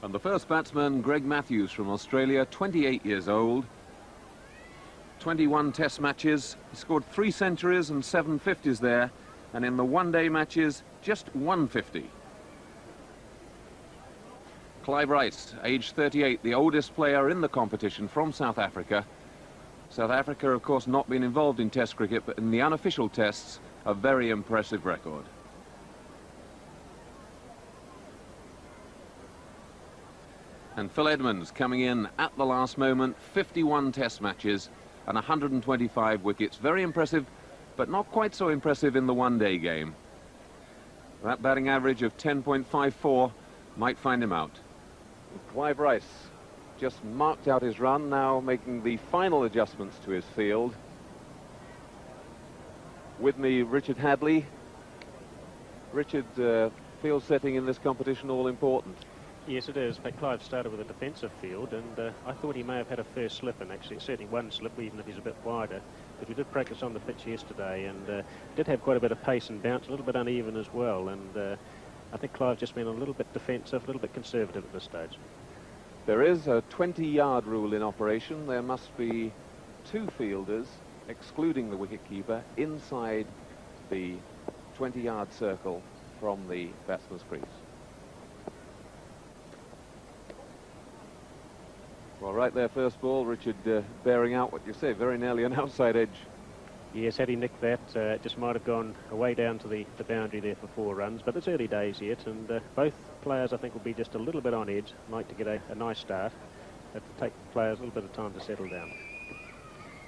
And the first batsman, Greg Matthews from Australia, 28 years old. 21 test matches. He scored 3 centuries and 7 50s there. And in the one-day matches, just 150. Clive Rice, age 38, the oldest player in the competition from South Africa. South Africa, of course, not been involved in Test cricket, but in the unofficial tests, a very impressive record. And Phil Edmonds coming in at the last moment, 51 Test matches and 125 wickets. Very impressive, but not quite so impressive in the one-day game. That batting average of 10.54 might find him out. Clive Rice just marked out his run, now making the final adjustments to his field. With me, Richard Hadley. Richard, field setting in this competition all important. Yes, it is. But Clive started with a defensive field, and I thought he may have had a first slip, and actually certainly one slip, even if he's a bit wider. But we did practice on the pitch yesterday, and did have quite a bit of pace and bounce, a little bit uneven as well. And I think Clive just been a little bit defensive, a little bit conservative at this stage. There is a 20-yard rule in operation. There must be 2 fielders, excluding the wicketkeeper, inside the 20-yard circle from the batsman's crease. Well, right there, first ball, Richard bearing out what you say, very nearly an outside edge. Yes, had he nicked that, it just might have gone away down to the boundary there for 4 runs, but it's early days yet, and both players, I think, will be just a little bit on edge, like to get a nice start, but to take players a little bit of time to settle down.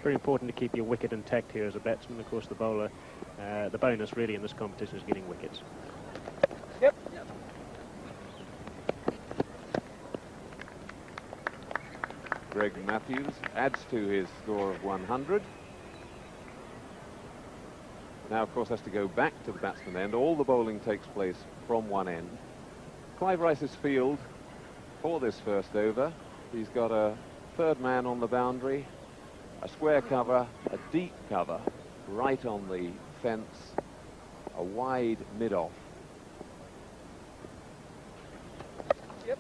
Very important to keep your wicket intact here as a batsman. Of course, the bowler, the bonus really in this competition is getting wickets. Yep. Greg Matthews adds to his score of 100. Now, of course, has to go back to the batsman end. All the bowling takes place from one end. Clive Rice's field for this first over. He's got a third man on the boundary, a square cover, a deep cover, right on the fence, a wide mid-off. Yep.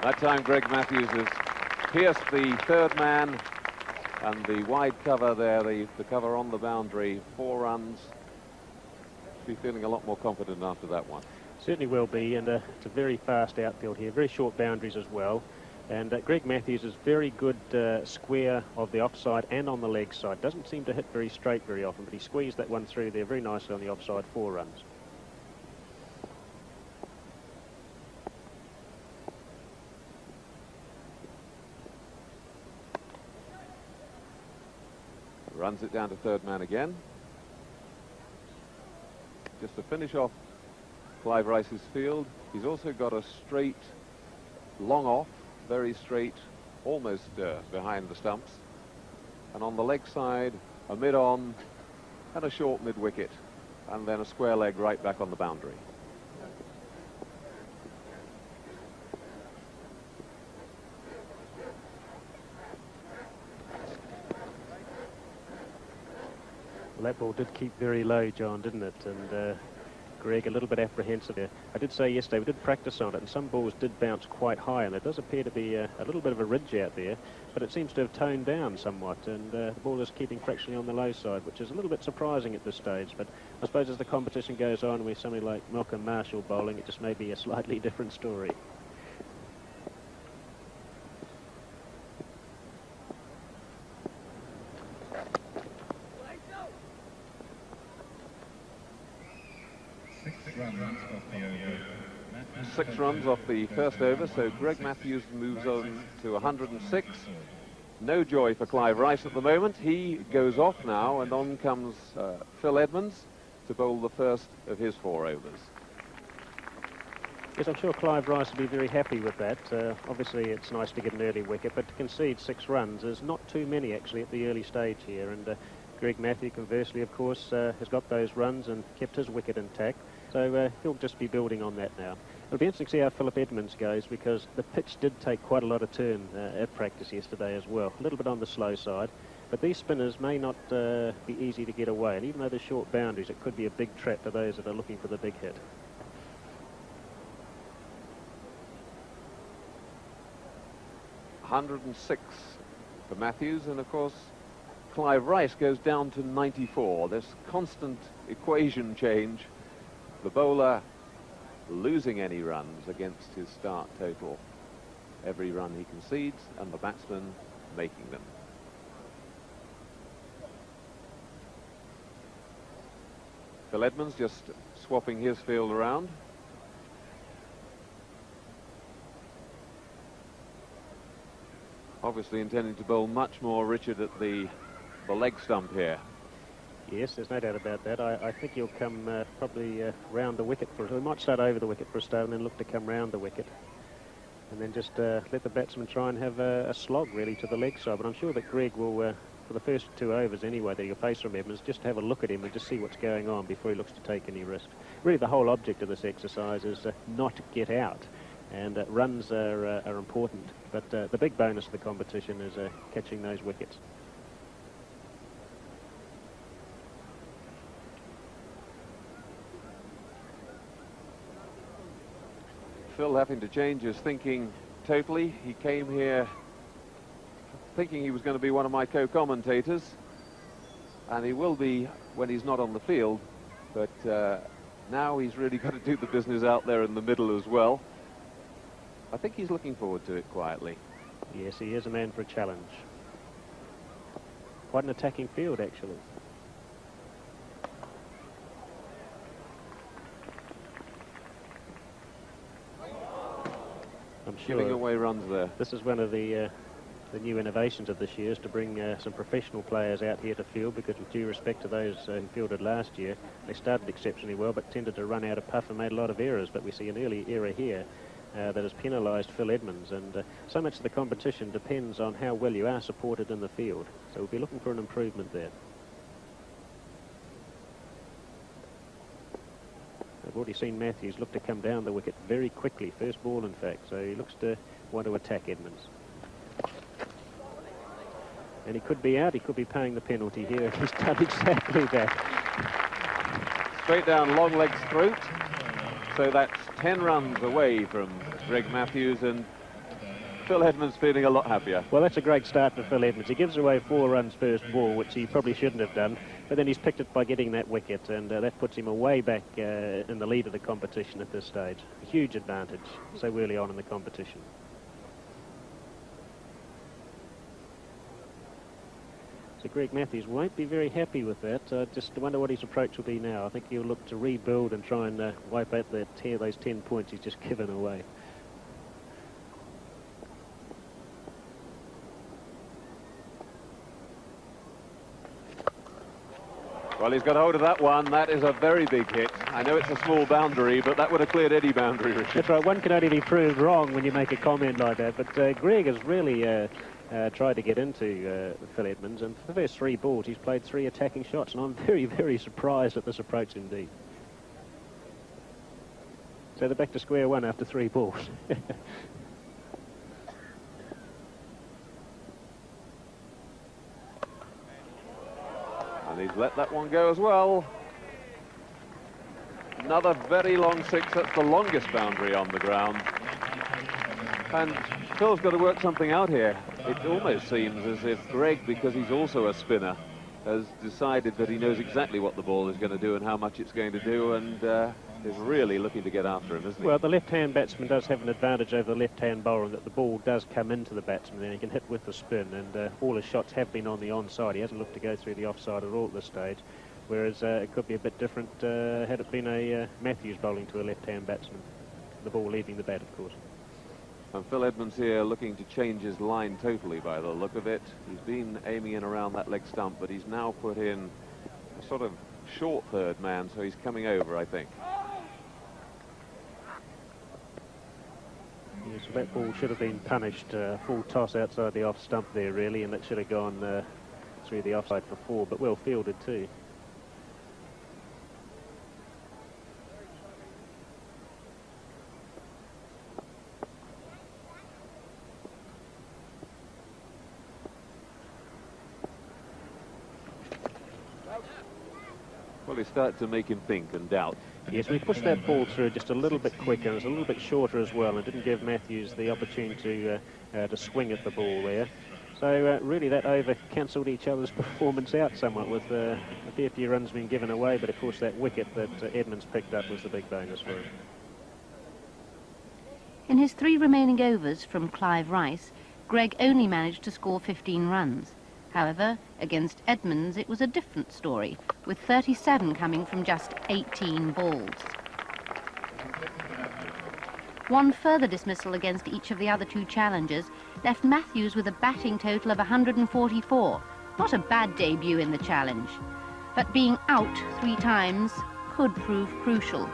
That time Greg Matthews has pierced the third man, and the wide cover there, the cover on the boundary, 4 runs. Be feeling a lot more confident after that one. Certainly will be, and it's a very fast outfield here, very short boundaries as well. And Greg Matthews is very good square of the offside and on the leg side. Doesn't seem to hit very straight very often, but he squeezed that one through there very nicely on the offside, 4 runs. Runs it down to third man again. Just to finish off Clive Rice's field, he's also got a straight, long off, very straight, almost behind the stumps. And on the leg side, a mid-on and a short mid-wicket. And then a square leg right back on the boundary. Well, that ball did keep very low, John, didn't it? And Greg a little bit apprehensive there. I did say yesterday we did practice on it, and some balls did bounce quite high, and there does appear to be a little bit of a ridge out there, but it seems to have toned down somewhat, and the ball is keeping fractionally on the low side, which is a little bit surprising at this stage. But I suppose as the competition goes on with somebody like Malcolm Marshall bowling, it just may be a slightly different story. Six runs off the first over, so Greg Matthews moves on to 106. No joy for Clive Rice at the moment. He goes off now, and on comes Phil Edmonds to bowl the first of his 4 overs. Yes, I'm sure Clive Rice will be very happy with that. Obviously, it's nice to get an early wicket, but to concede 6 runs is not too many, actually, at the early stage here. And Greg Matthews, conversely, of course, has got those runs and kept his wicket intact. So he'll just be building on that now. It'll be interesting to see how Philip Edmonds goes, because the pitch did take quite a lot of turn at practice yesterday as well. A little bit on the slow side, but these spinners may not be easy to get away. And even though they're short boundaries, it could be a big trap for those that are looking for the big hit. 106 for Matthews, and of course Clive Rice goes down to 94. This constant equation change, the bowler losing any runs against his start total every run he concedes, and the batsman making them. Phil Edmonds just swapping his field around. Obviously intending to bowl much more Richard at the leg stump here. Yes, there's no doubt about that. I think he'll come probably round the wicket for. He might start over the wicket for a start and then look to come round the wicket, and then just let the batsman try and have a slog really to the leg side. But I'm sure that Greg will, for the first 2 overs anyway, that he'll face from Edmonds, just have a look at him and just see what's going on before he looks to take any risk. Really, the whole object of this exercise is not to get out, and runs are important. But the big bonus of the competition is catching those wickets. Phil having to change his thinking totally. He came here thinking he was going to be one of my co-commentators, and he will be when he's not on the field, but now he's really got to do the business out there in the middle as well. I think he's looking forward to it quietly. Yes, he is a man for a challenge. Quite an attacking field, actually. I'm sure Giving away runs there. this is one of the new innovations of this year, is to bring some professional players out here to field, because with due respect to those who fielded last year, they started exceptionally well but tended to run out of puff and made a lot of errors. But we see an early error here that has penalised Phil Edmonds, and so much of the competition depends on how well you are supported in the field. So we'll be looking for an improvement there. I've already seen Matthews look to come down the wicket very quickly, first ball in fact, so he looks to want to attack Edmonds. And he could be out, he could be paying the penalty here. He's done exactly that. Straight down long leg's throat. So that's 10 runs away from Greg Matthews, and Phil Edmonds feeling a lot happier. Well, that's a great start for Phil Edmonds. He gives away 4 runs first ball, which he probably shouldn't have done, but then he's picked it by getting that wicket, and that puts him way back in the lead of the competition at this stage. A huge advantage so early on in the competition. So Greg Matthews won't be very happy with that. Just wonder what his approach will be now. I think he'll look to rebuild and try and wipe out those 10 points he's just given away. Well, he's got hold of that one. That is a very big hit. I know it's a small boundary, but that would have cleared any boundary, Richard. That's right. One can only be proved wrong when you make a comment like that. But Greg has really tried to get into Phil Edmonds, and for the first 3 balls he's played 3 attacking shots, and I'm very, very surprised at this approach indeed. So they're back to square one after 3 balls. And he's let that one go as well. Another very long 6. That's the longest boundary on the ground. And Phil's got to work something out here. It almost seems as if Greg, because he's also a spinner, has decided that he knows exactly what the ball is going to do and how much it's going to do, and is really looking to get after him, isn't he? Well, the left-hand batsman does have an advantage over the left-hand bowler, in that the ball does come into the batsman and he can hit with the spin, and all his shots have been on the onside. He hasn't looked to go through the offside at all at this stage, whereas it could be a bit different had it been a Matthews bowling to a left-hand batsman. The ball leaving the bat, of course. And Phil Edmonds here looking to change his line totally by the look of it. He's been aiming in around that leg stump, but he's now put in a sort of short third man, so he's coming over, I think. Yes, so that ball should have been punished. Full toss outside the off stump there, really, and that should have gone through the offside for 4, but well fielded too. Well, he started to make him think and doubt. Yes, we pushed that ball through just a little bit quicker. It was a little bit shorter as well, and didn't give Matthews the opportunity to swing at the ball there. So really that over cancelled each other's performance out somewhat, with a fair few runs being given away, but of course that wicket that Edmonds picked up was the big bonus for him. In his 3 remaining overs from Clive Rice, Greg only managed to score 15 runs. However, against Edmonds it was a different story, with 37 coming from just 18 balls. One further dismissal against each of the other 2 challengers left Matthews with a batting total of 144. Not a bad debut in the challenge, but being out 3 times could prove crucial.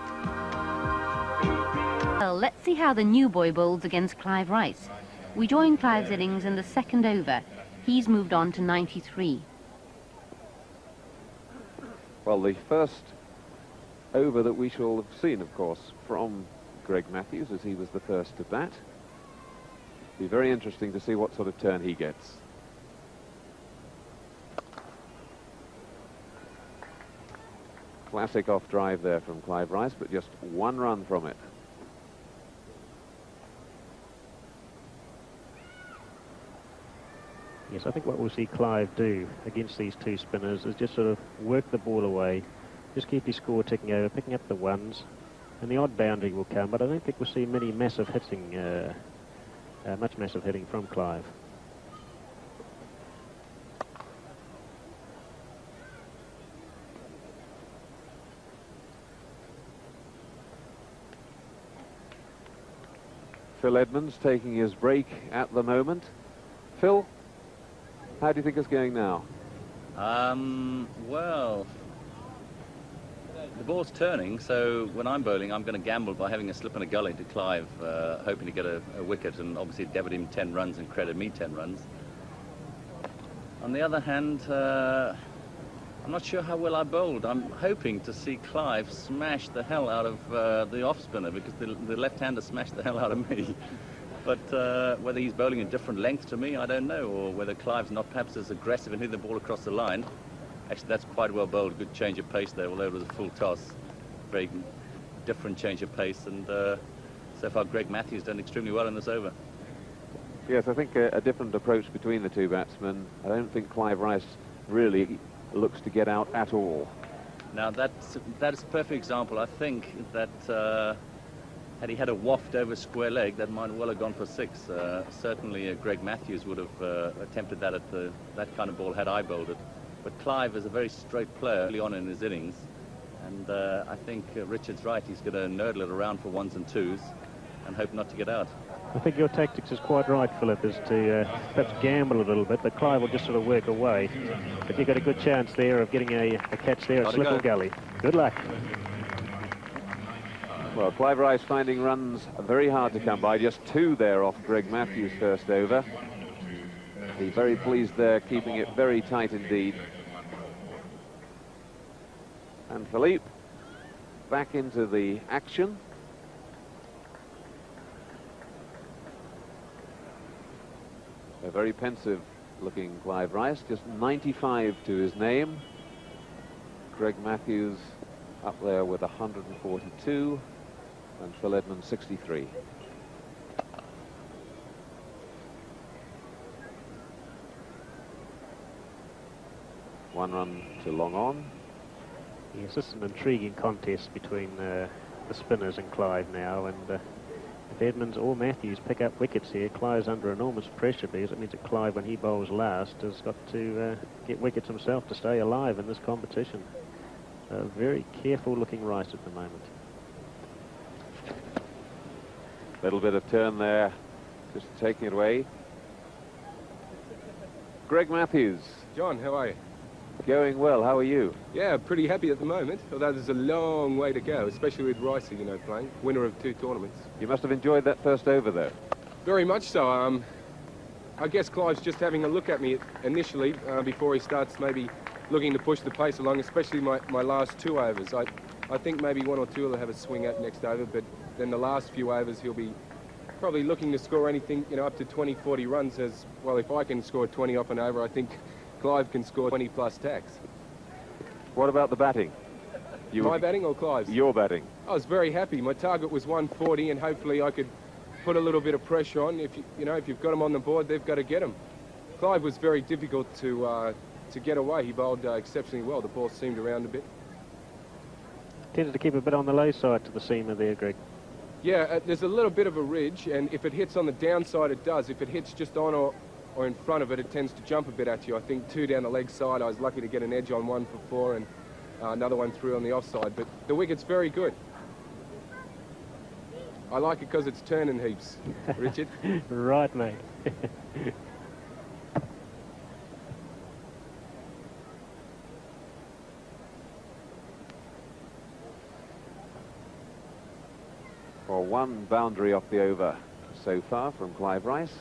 Well, let's see how the new boy bowls against Clive Rice. We join Clive's innings in the 2nd over. He's moved on to 93. Well, the first over that we shall have seen, of course, from Greg Matthews, as he was the first to bat. Be very interesting to see what sort of turn he gets. Classic off drive there from Clive Rice, but just 1 run from it. Yes, I think what we'll see Clive do against these 2 spinners is just sort of work the ball away, just keep his score ticking over, picking up the ones, and the odd boundary will come, but I don't think we'll see many massive hitting, much massive hitting from Clive. Phil Edmonds taking his break at the moment. Phil, how do you think it's going now? Well, the ball's turning, so when I'm bowling, I'm going to gamble by having a slip and a gully to Clive, hoping to get a wicket and obviously debit him 10 runs and credit me 10 runs. On the other hand, I'm not sure how well I bowled. I'm hoping to see Clive smash the hell out of the off-spinner, because the left-hander smashed the hell out of me. But whether he's bowling a different length to me, I don't know, or whether Clive's not perhaps as aggressive and hit the ball across the line. Actually, that's quite well bowled. Good change of pace there, although it was a full toss. Very different change of pace, and so far Greg Matthews done extremely well in this over. Yes, I think a different approach between the 2 batsmen. I don't think Clive Rice really looks to get out at all. Now that is a perfect example. I think that had he had a waft over square leg, that might well have gone for 6. Certainly Greg Matthews would have attempted that at that kind of ball had I bowled it. But Clive is a very straight player early on in his innings, and I think Richard's right. He's going to nurdle it around for 1s and 2s and hope not to get out. I think your tactics is quite right, Philip, is to perhaps gamble a little bit, but Clive will just sort of work away. But you've got a good chance there of getting a catch there, a slip or gully. Good luck. Well, Clive Rice finding runs very hard to come by. Just 2 there off Greg Matthews' first over. He's very pleased there, keeping it very tight indeed. And Philippe back into the action. A very pensive looking Clive Rice, just 95 to his name. Greg Matthews up there with 142, and Phil Edmonds 63. One run to long on. Yes, this is an intriguing contest between the spinners and Clive now, and if Edmonds or Matthews pick up wickets here, Clive's under enormous pressure, because it means that Clive, when he bowls last, has got to get wickets himself to stay alive in this competition. A very careful looking Rice at the moment. Little bit of turn there, just taking it away. Greg Matthews. John, how are you? Going well, how are you? Yeah, pretty happy at the moment, although there's a long way to go, especially with Rice, you know, playing, winner of 2 tournaments. You must have enjoyed that first over, though. Very much so. I guess Clive's just having a look at me initially before he starts maybe looking to push the pace along, especially my last 2 overs. I think maybe 1 or 2 will have a swing at next over, but then the last few overs he'll be probably looking to score anything, you know, up to 20, 40 runs. As well, if I can score 20 off and over, I think Clive can score 20 plus tacks. What about the batting? My batting or Clive's? Your batting. I was very happy. My target was 140, and hopefully I could put a little bit of pressure on. If if you've got them on the board, they've got to get them. Clive was very difficult to get away. He bowled exceptionally well. The ball seemed around a bit. Tended to keep a bit on the low side to the seamer there, Greg. Yeah, there's a little bit of a ridge, and if it hits on the downside, it does. If it hits just on or in front of it, it tends to jump a bit at you. I think 2 down the leg side. I was lucky to get an edge on 1 for 4, and another one through on the offside. But the wicket's very good. I like it because it's turning heaps, Richard. Right, mate. For 1 boundary off the over so far from Clive Rice.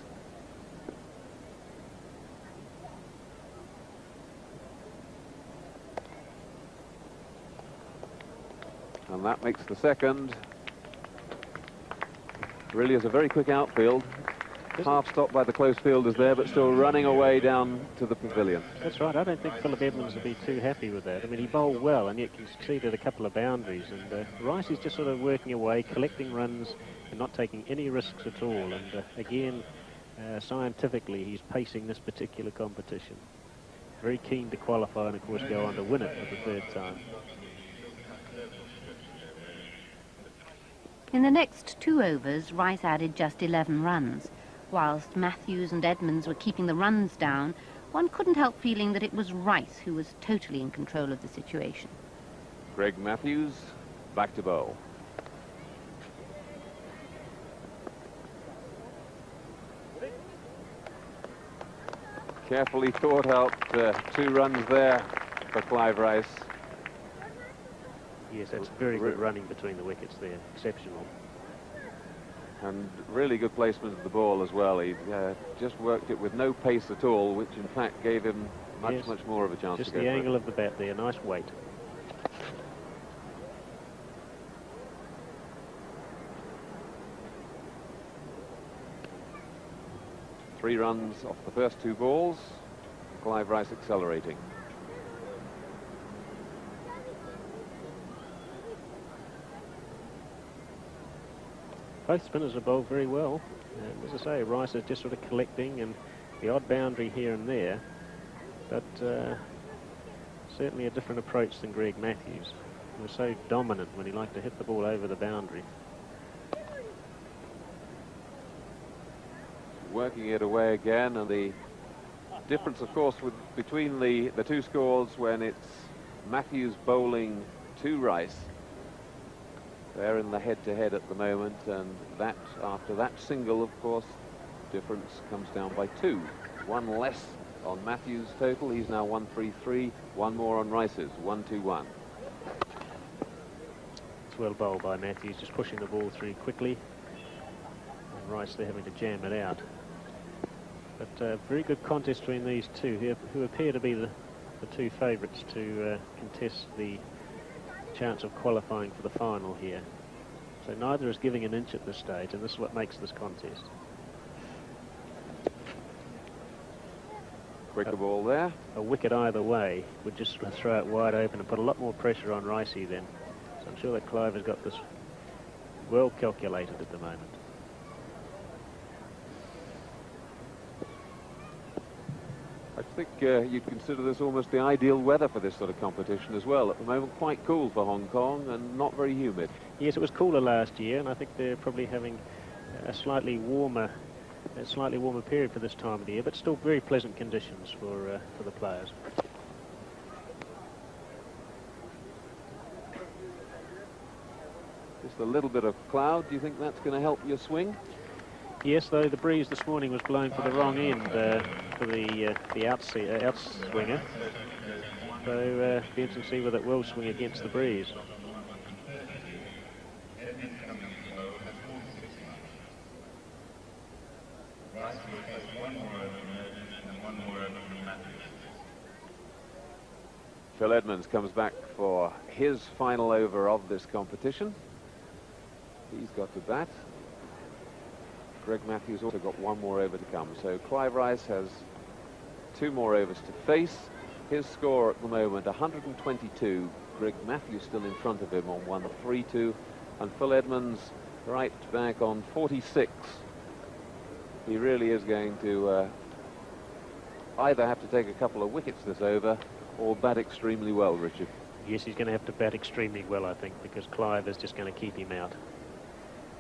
And that makes the second. Really is a very quick outfield. Half stopped by the close fielders there, but still running away down to the pavilion. That's right. I don't think Philip Edmonds would be too happy with that. I mean, he bowled well and yet conceded a couple of boundaries. And Rice is just sort of working away, collecting runs and not taking any risks at all. And again, scientifically, he's pacing this particular competition. Very keen to qualify and, of course, go on to win it for the 3rd time. In the next 2 overs, Rice added just 11 runs. Whilst Matthews and Edmonds were keeping the runs down, one couldn't help feeling that it was Rice who was totally in control of the situation. Greg Matthews back to bowl. Carefully thought out 2 runs there for Clive Rice. Yes, that's very good running between the wickets there. Exceptional. And really good placement of the ball as well. He just worked it with no pace at all, which in fact gave him much more of a chance Just to go the for angle it. of the bat there, nice weight. Three runs off the first 2 balls. Clive Rice accelerating. Both spinners are bowled very well. As I say, Rice is just sort of collecting and the odd boundary here and there, but certainly a different approach than Greg Matthews. He was so dominant when he liked to hit the ball over the boundary. Working it away again, and the difference, of course, between the 2 scores when it's Matthews bowling to Rice. They're in the head-to-head at the moment, and that after that single, of course, difference comes down by 2. 1 less on Matthews' total. He's now 133. 1 more on Rice's. 121. It's well bowled by Matthews, just pushing the ball through quickly. And Rice, they're having to jam it out. But very good contest between these 2 who appear to be the 2 favourites to contest the chance of qualifying for the final here. So neither is giving an inch at this stage, and this is what makes this contest. Quicker ball there. A wicket either way would just throw it wide open and put a lot more pressure on Ricey then. So I'm sure that Clive has got this well calculated at the moment. I think you'd consider this almost the ideal weather for this sort of competition as well. At the moment, quite cool for Hong Kong and not very humid. Yes, it was cooler last year, and I think they're probably having a slightly warmer period for this time of the year, but still very pleasant conditions for the players. Just a little bit of cloud. Do you think that's going to help your swing? Yes, though the breeze this morning was blowing for the wrong end for the outswinger. So be interesting to see whether it will swing against the breeze. Phil Edmonds comes back for his final over of this competition. He's got to bat. Greg Matthews also got 1 more over to come. So Clive Rice has 2 more overs to face. His score at the moment, 122 Greg Matthews still in front of him on 1-3-2, and Phil Edmonds right back on 46. He really is going to either have to take a couple of wickets this over or bat extremely well, Richard. Yes, he's going to have to bat extremely well, I think, because Clive is just going to keep him out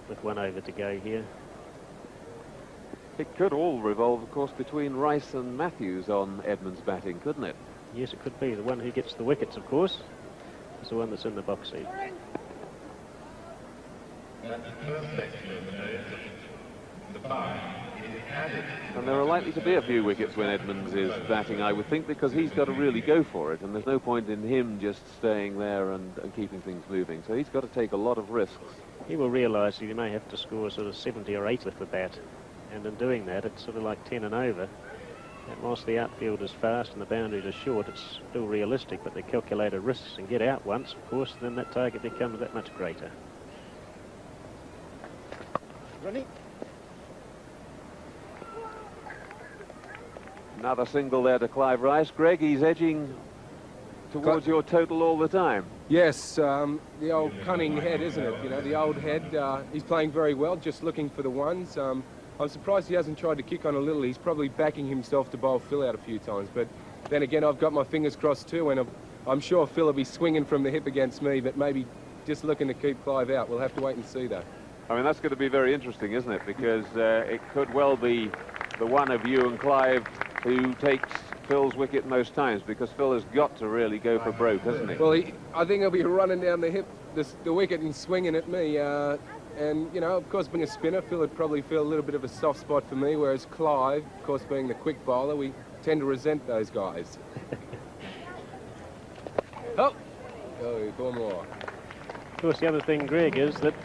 with 1 over to go here. It could all revolve, of course, between Rice and Matthews on Edmonds' batting, couldn't it? Yes, it could be. The one who gets the wickets, of course, is the one that's in the box seat. And there are likely to be a few wickets when Edmonds is batting, I would think, because he's got to really go for it, and there's no point in him just staying there and keeping things moving. So he's got to take a lot of risks. He will realise that he may have to score sort of 70 or 80 with the bat, and in doing that, it's sort of like 10 and over. And whilst the outfield is fast and the boundaries are short, it's still realistic, but the calculated risks and get out once, of course, then that target becomes that much greater. Running. Another single there to Clive Rice. Greg, he's edging towards your total all the time. Yes, the old cunning head, isn't it? You know, the old head. He's playing very well, just looking for the ones. I'm surprised he hasn't tried to kick on a little. He's probably backing himself to bowl Phil out a few times. But then again, I've got my fingers crossed too, and I'm sure Phil will be swinging from the hip against me, but maybe just looking to keep Clive out. We'll have to wait and see that. I mean, that's going to be very interesting, isn't it? Because it could well be the one of you and Clive who takes Phil's wicket most times, because Phil has got to really go for broke, hasn't he? Well, I think he'll be running down the hip, the wicket, and swinging at me. And, you know, of course, being a spinner, Phil would probably feel a little bit of a soft spot for me, whereas Clive, of course, being the quick bowler, we tend to resent those guys. Oh, one more. Of course, the other thing, Greg, is that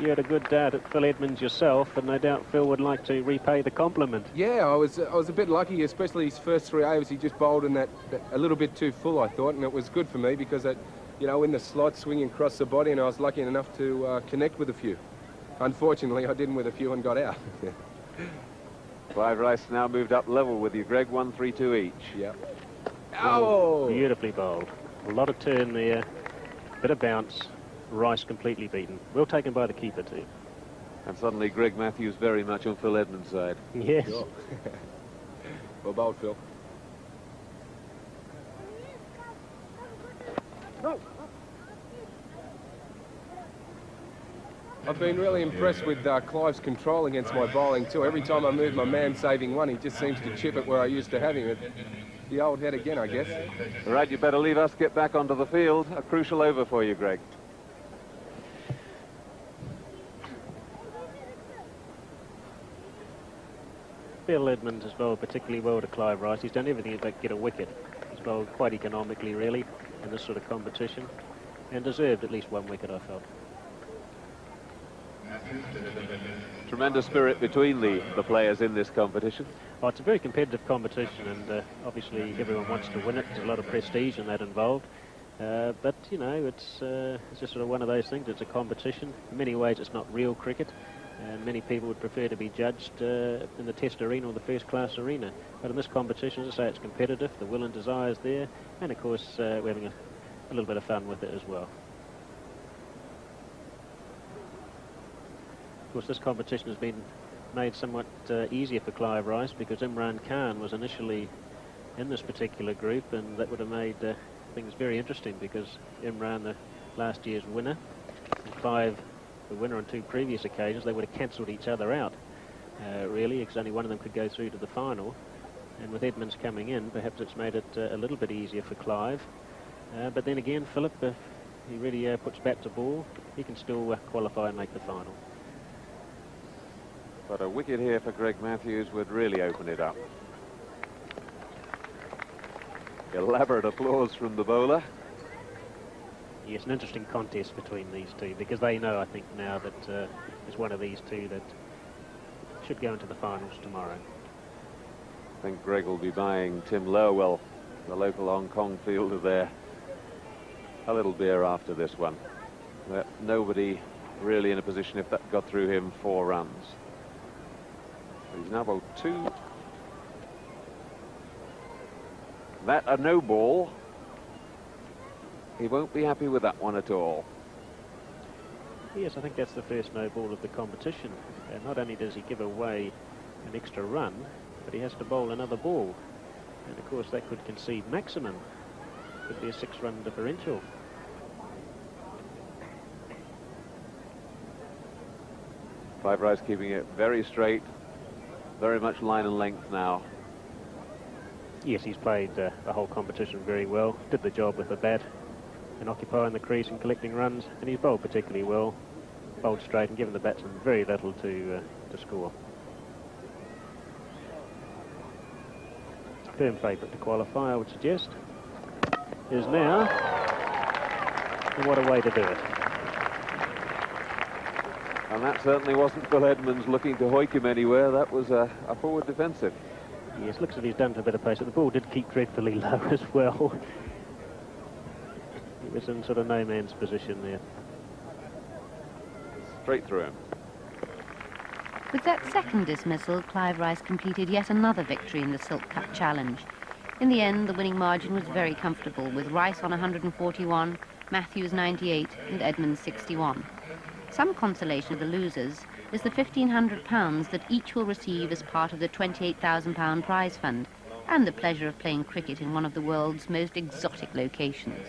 you had a good dart at Phil Edmonds yourself, and no doubt Phil would like to repay the compliment. Yeah, I was a bit lucky, especially his first 3 overs. He just bowled in that a little bit too full, I thought, and it was good for me because you know, in the slot, swinging across the body, and I was lucky enough to connect with a few. Unfortunately, I didn't with a few and got out. Clive Rice now moved up level with you, Greg, 1-3-2 each. Yeah. Oh! Beautifully bowled. A lot of turn there, bit of bounce. Rice completely beaten. Well taken by the keeper too. And suddenly Greg Matthews very much on Phil Edmonds' side. Yes. Sure. Well bowled, Phil. I've been really impressed with Clive's control against my bowling too. Every time I move my man saving one, he just seems to chip it where I used to have him. The old head again, I guess. All right, you better leave us get back onto the field. A crucial over for you, Greg. Phil Edmonds has bowled particularly well to Clive Rice. He's done everything but get a wicket. He's bowled quite economically, really, in this sort of competition, and deserved at least 1 wicket, I felt. Tremendous spirit between the players in this competition. Oh, it's a very competitive competition, and obviously everyone wants to win it. There's a lot of prestige in that involved. But, you know, it's just sort of one of those things. It's a competition. In many ways, it's not real cricket. And many people would prefer to be judged in the test arena or the first-class arena. But in this competition, as I say, it's competitive. The will and desire is there. And, of course, we're having a little bit of fun with it as well. Of course, this competition has been made somewhat easier for Clive Rice because Imran Khan was initially in this particular group, and that would have made things very interesting because Imran, the last year's winner, and Clive, the winner on 2 previous occasions, they would have cancelled each other out, really, because only one of them could go through to the final. And with Edmonds coming in, perhaps it's made it a little bit easier for Clive. But then again, Philip, if he really puts bat to ball, he can still qualify and make the final. But a wicket here for Greg Matthews would really open it up. Elaborate applause from the bowler. Yes, an interesting contest between these two because they know, I think, now that it's one of these two that should go into the finals tomorrow. I think Greg will be buying Tim Lowell, the local Hong Kong fielder there, a little beer after this one. Nobody really in a position if that got through him 4 runs. He's now bowled 2. That a no ball. He won't be happy with that one at all. Yes, I think that's the first no ball of the competition. Not only does he give away an extra run, but he has to bowl another ball. And of course that could concede maximum. Could be a 6-run differential. Clive Rice keeping it very straight, very much line and length now. Yes, he's played the whole competition very well. Did the job with the bat and occupying the crease and collecting runs. And he's bowled particularly well. Bowled straight and given the batsman very little to score. Firm favourite to qualify, I would suggest. Is now. And what a way to do it. And that certainly wasn't Phil Edmonds looking to hoik him anywhere. That was a forward defensive. Yes, looks as if he's done to a bit of pace. The ball did keep dreadfully low as well. He was in sort of no man's position there. Straight through him. With that second dismissal, Clive Rice completed yet another victory in the Silk Cup Challenge. In the end, the winning margin was very comfortable, with Rice on 141, Matthews 98 and Edmonds 61. Some consolation of the losers is the £1,500 that each will receive as part of the £28,000 prize fund, and the pleasure of playing cricket in one of the world's most exotic locations.